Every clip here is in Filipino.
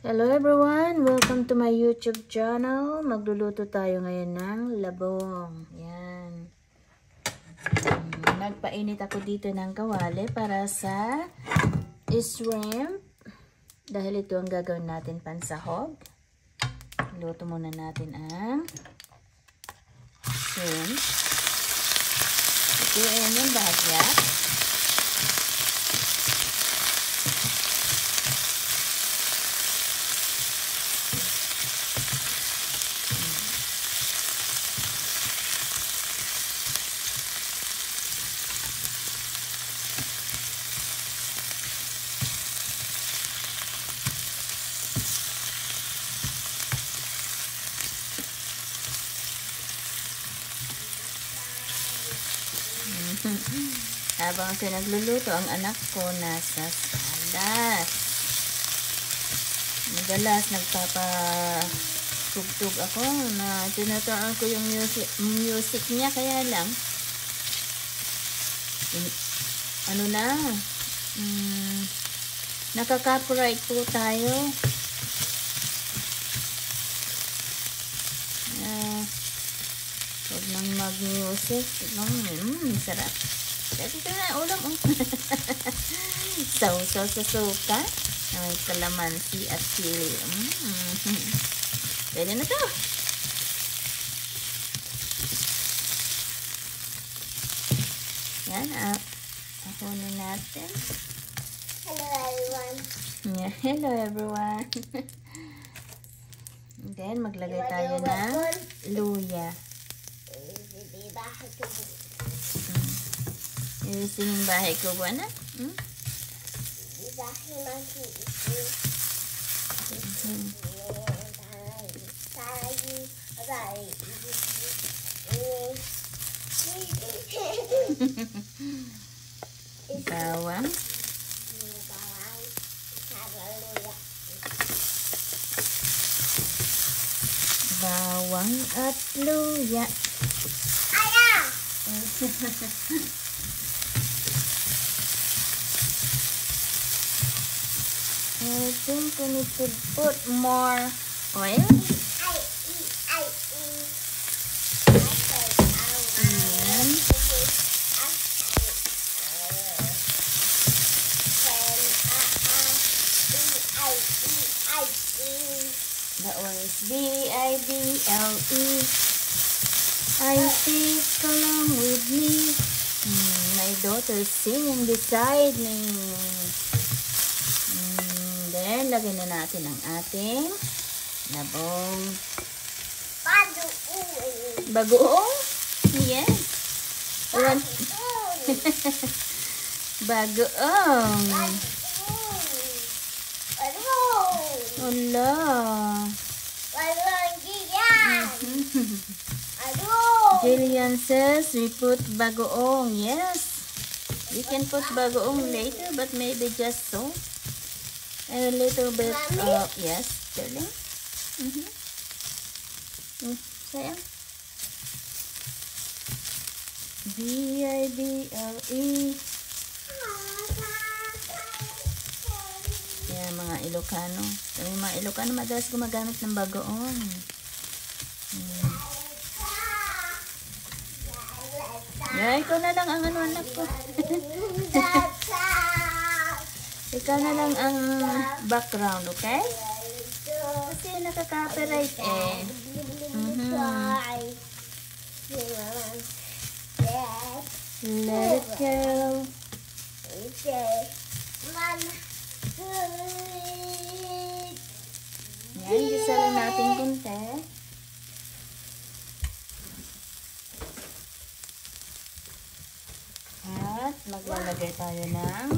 Hello everyone! Welcome to my YouTube channel. Magluluto tayo ngayon ng labong. Yan. Nagpainit ako dito ng kawali para sa shrimp. Dahil ito ang gagawin natin pansahog. Luto muna natin ang shrimp. Ito yung bahagya. Habang ako nagluluto, ang anak ko nasa salas. Madalas nagpapatugtog ako na tinutuan ko yung music niya, kaya lang nakaka-copyright po tayo. Huwag nang mag-music. Sarap. Kasi ito na ulam. Sausaw sa suka. May kalamansi at chili. Pwede na to. Yan. Ako na natin. Hello everyone. Yeah, hello everyone. Then, maglagay tayo ng luya. Yung bahay ko ba na? Bawang. Bawang at luya. I think we need to put more oil. The oil is B-I-B-L-E. I think along with me. My daughter is singing beside me. Then, lagyan na natin ang ating labong. Bagoong? Yes. Bagoong. Wala. Jillian says we put bagoong. Yes. We can put bagoong later, but maybe just so. And a little bit of, yes, darling. Sayang. B-I-B-L-E. Yan, mga Ilocano. Kami mga Ilocano, madalas gumagamit ng bagoong. Yeah, ikaw na lang ang anak ko. Ikaw na lang ang background, okay? Kasi nakaka-copyright eh. Let it go. Yan, gisa lang natin kunti. At maglalagay tayo ng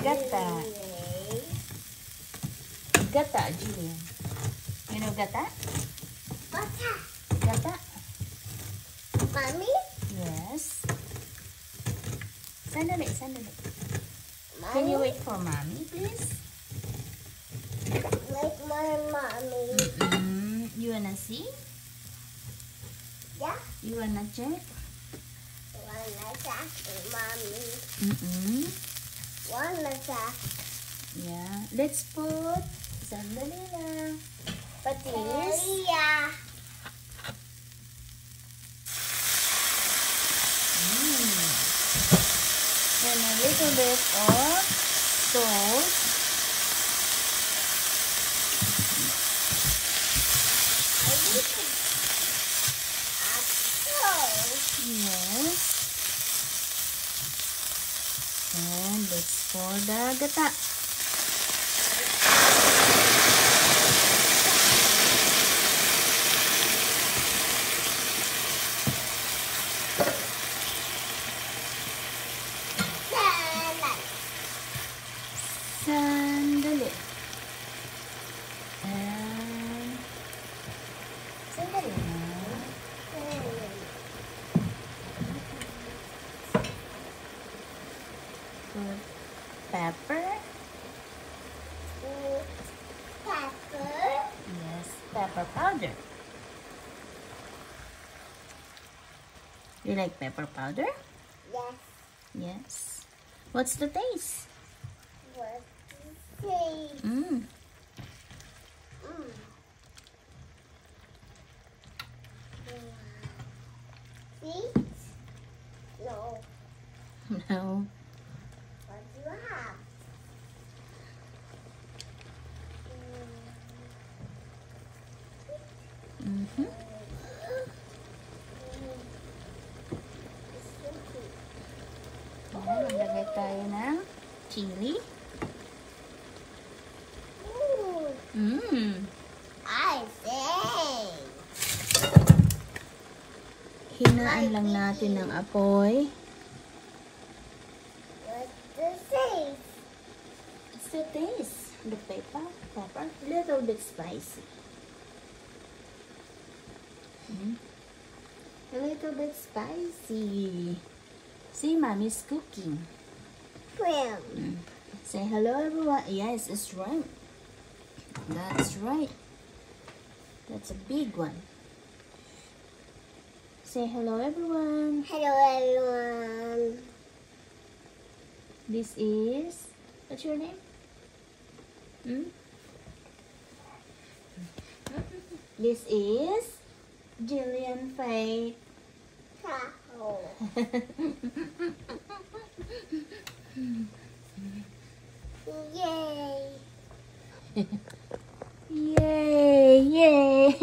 gata. Gata, Julian. You know gata? Gata? Mommy? Yes. Sandali. Can you wait for mommy, please? Wait for mommy. You wanna see? Yeah? You wanna check? Wanna check, mommy. Wanna check. Yeah. Let's put Sandali lang. Patis. Maria. And a little bit of salt. Yes. And let's pour the gata. Sandali. And sandali na. Put pepper. Pepper. Yes, pepper powder. You like pepper powder? Yes. Yes. What's the taste? What is it? Mm. Sweet? No. No. What do you have? Mm-hmm. Ayan, maglagay tayo ng chili. Ooh, Mm. I say. Hinaan lang natin ng apoy. What's the taste? It's the taste. The pepper, little bit spicy. A little bit spicy. See, Mommy's cooking. Cream. Say hello, everyone. Yes, it's right. That's right. That's a big one. Say hello, everyone. Hello, everyone. This is, what's your name? This is Jillian Faith. Tahoe. Yay. Yay! Yay!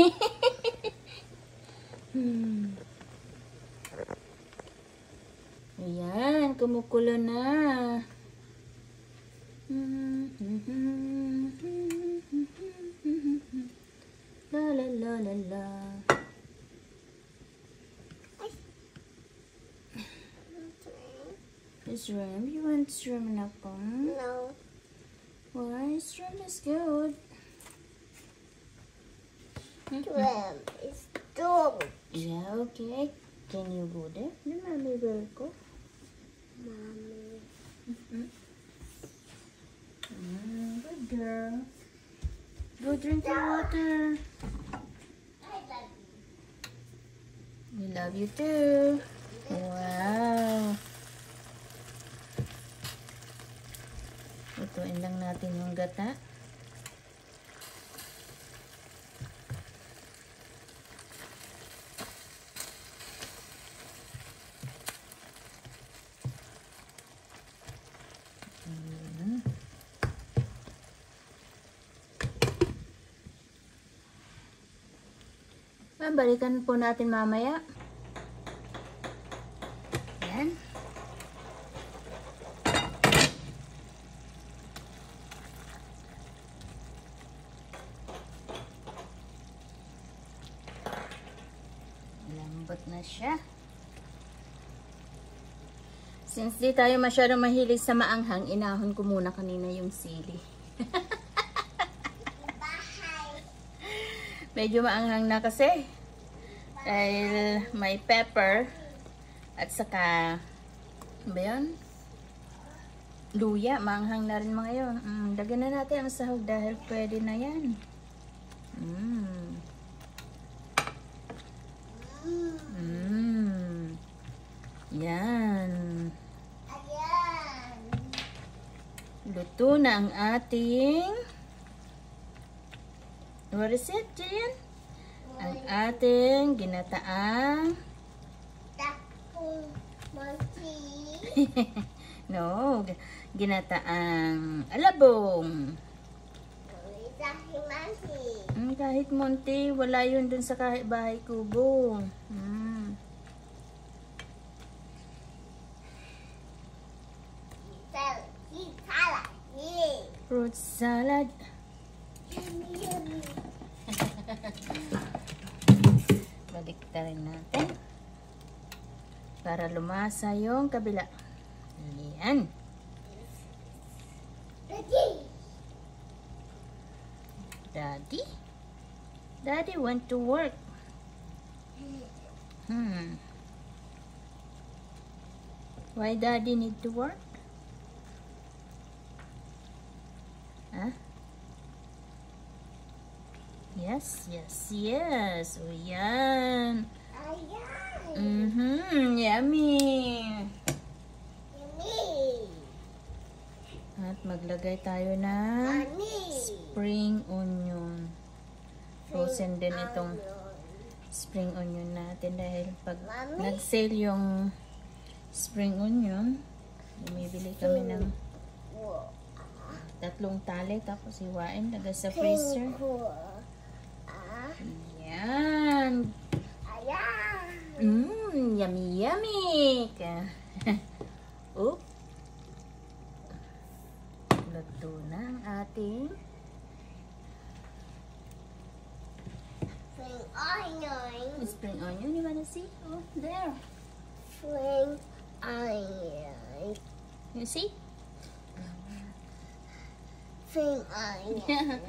Ayan, kumukulo na. La la la la la. Is shrimp? You want shrimp na po? No. Why? Shrimp is good. Shrimp is dog. Yeah, okay. Can you go there? Then Mommy will go. Mommy. Good girl. Go drink your water. I love you. We love you too. Wow. Lutuin lang natin yung gata. Balikan po natin mamaya. Yan. Lambot na siya. Since di tayo masyadong mahilig sa maanghang, inahon ko muna kanina yung sili. Medyo maanghang na kasi. Dahil may pepper at saka ba yun? Luya, maanghang na rin mga yun. Lagyan na natin ang sahog dahil pwede na yan. Yan. Ayan. Luto na ang ating What is it, Jillian? Ang ating ginataang Takong monkey. no, ginataang alabong. Takong monkey. Kahit munti, wala yun dun sa bahay kubo. Fruit salad. Yummy, yummy. Baliktarin natin. Para lumasa yung kabila. Yan. Ready. Daddy? Daddy went to work. Why Daddy need to work? Huh? Yes, yes, yes. O yan. Ayan. Yummy. Yummy. At maglagay tayo ng Yummy. spring onion. Frozen din itong spring onion natin dahil pag Mommy? nag-sale yung spring onion, bumibili kami ng 3 tali tapos hiwain, lagay sa freezer. Yan. Ayan. Yummy, yummy. Oop. Luto na ang ating Spring onion. spring onion. You wanna see? Oh, there. Spring onion. You see? Spring onion.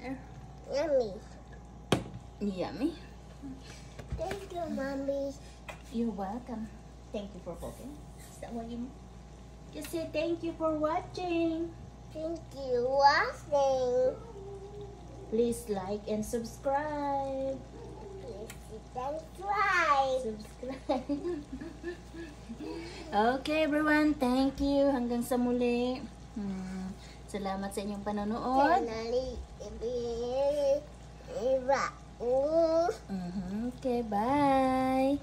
There. Yummy. Yummy. Thank you, Mommy. You're welcome. Thank you for cooking. Is that what you just say? Thank you for watching. Thank you for watching. Please like and subscribe. Please subscribe. Subscribe. Okay, everyone. Thank you. Hanggang sa muli. Salamat sa inyong panonood. Okay, bye.